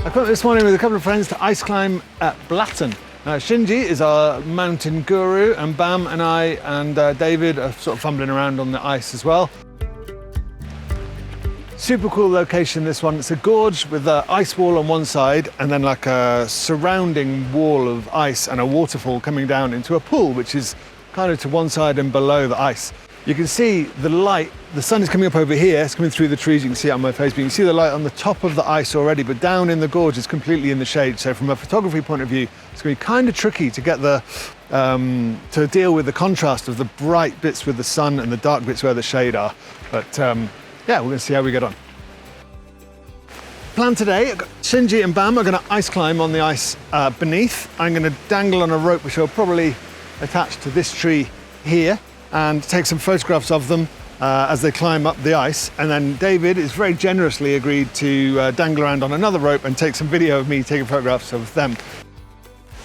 I come this morning with a couple of friends to ice climb at Blatten. Shinji is our mountain guru, and Bam and I and David are sort of fumbling around on the ice as well. Super cool location, this one. It's a gorge with an ice wall on one side and then like a surrounding wall of ice and a waterfall coming down into a pool, which is kind of to one side and below the ice. You can see the light, the sun is coming up over here, it's coming through the trees, you can see it on my face, but you can see the light on the top of the ice already, but down in the gorge it's completely in the shade. So from a photography point of view, it's going to be kind of tricky to get to deal with the contrast of the bright bits with the sun and the dark bits where the shade are. But yeah, we're going to see how we get on. Plan today, Shinji and Bam are going to ice climb on the ice beneath. I'm going to dangle on a rope which I'll probably attach to this tree here, and take some photographs of them as they climb up the ice. And then David has very generously agreed to dangle around on another rope and take some video of me taking photographs of them.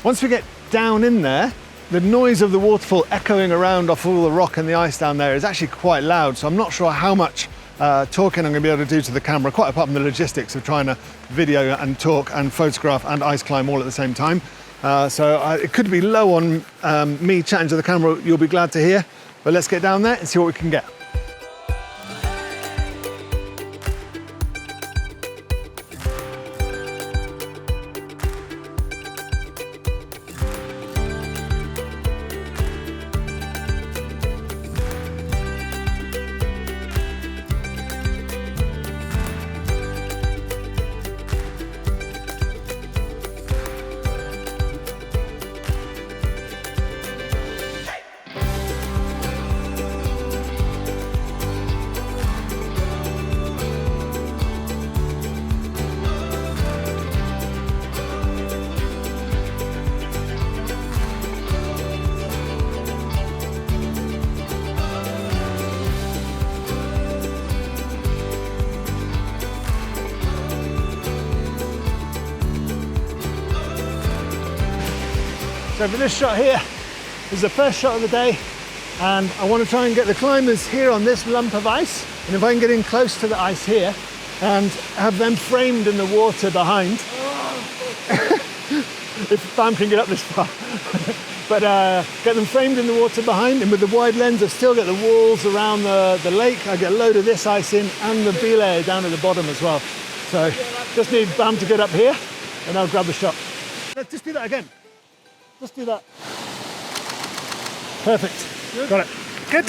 Once we get down in there, the noise of the waterfall echoing around off all the rock and the ice down there is actually quite loud, so I'm not sure how much talking I'm going to be able to do to the camera, quite apart from the logistics of trying to video and talk and photograph and ice climb all at the same time. It could be low on me chatting to the camera, you'll be glad to hear. But let's get down there and see what we can get. So for this shot here, this is the first shot of the day, and I want to try and get the climbers here on this lump of ice, and if I can get in close to the ice here and have them framed in the water behind, if Bam can get up this far, but get them framed in the water behind, and with the wide lens I still get the walls around the lake. I get a load of this ice in and the belay down at the bottom as well. So just need Bam to get up here and I'll grab a shot. Let's just do that again. Just do that. Perfect. Good. Got it. Good.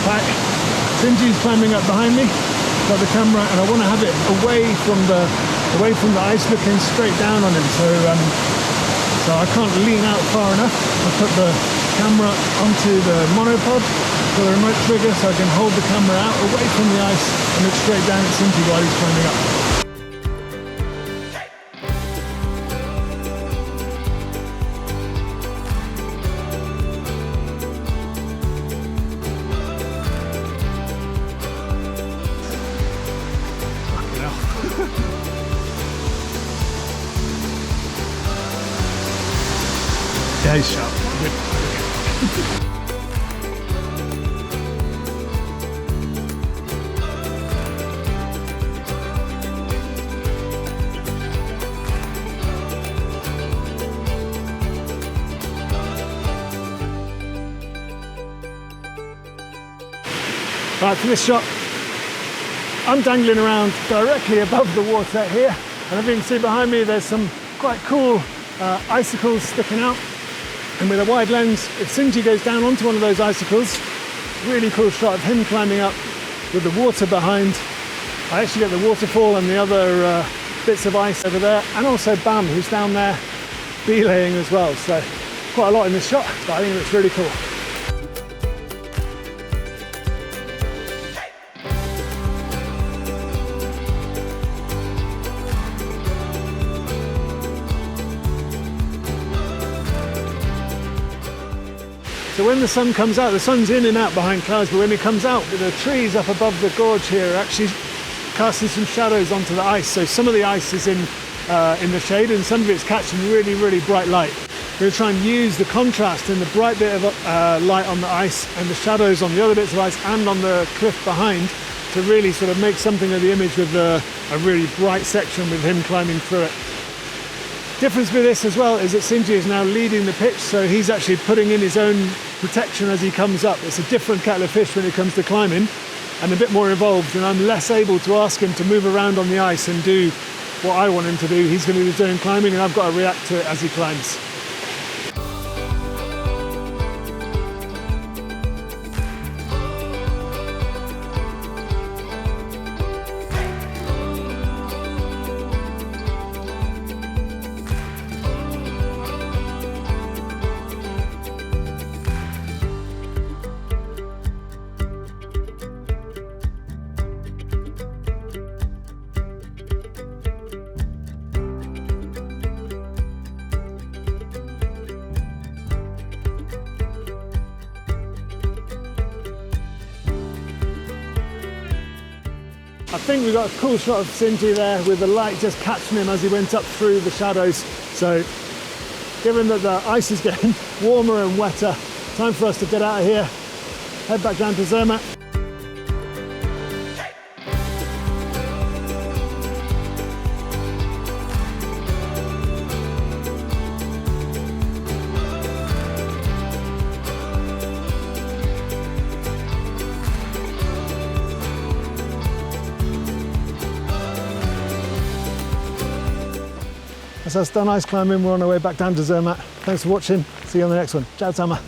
Back. Shinji's climbing up behind me, got the camera, and I want to have it away from the ice, looking straight down on him. So I can't lean out far enough. I put the camera onto the monopod for the remote trigger, so I can hold the camera out away from the ice and look straight down at Shinji while he's climbing up. Yeah, he's sharp. Good. Right, for this shot, I'm dangling around directly above the water here, and as you can see behind me, there's some quite cool icicles sticking out. And with a wide lens, if Shinji goes down onto one of those icicles, really cool shot of him climbing up with the water behind. I actually get the waterfall and the other bits of ice over there, and also Bam, who's down there belaying as well. So quite a lot in this shot, but I think it looks really cool. So when the sun comes out, the sun's in and out behind clouds, but when it comes out, the trees up above the gorge here are actually casting some shadows onto the ice. So some of the ice is in the shade and some of it's catching really, really bright light. We're going to try and use the contrast in the bright bit of light on the ice and the shadows on the other bits of ice and on the cliff behind to really sort of make something of the image with a really bright section with him climbing through it. Difference with this as well is that Sinji is now leading the pitch, so he's actually putting in his own protection as he comes up. It's a different kettle of fish when it comes to climbing and a bit more involved, and I'm less able to ask him to move around on the ice and do what I want him to do. He's going to do his own climbing and I've got to react to it as he climbs. I think we got a cool shot of Sinji there with the light just catching him as he went up through the shadows. So given that the ice is getting warmer and wetter, time for us to get out of here, head back down to Zermatt. That's us done ice climbing. We're on our way back down to Zermatt. Thanks for watching. See you on the next one. Ciao, Tama.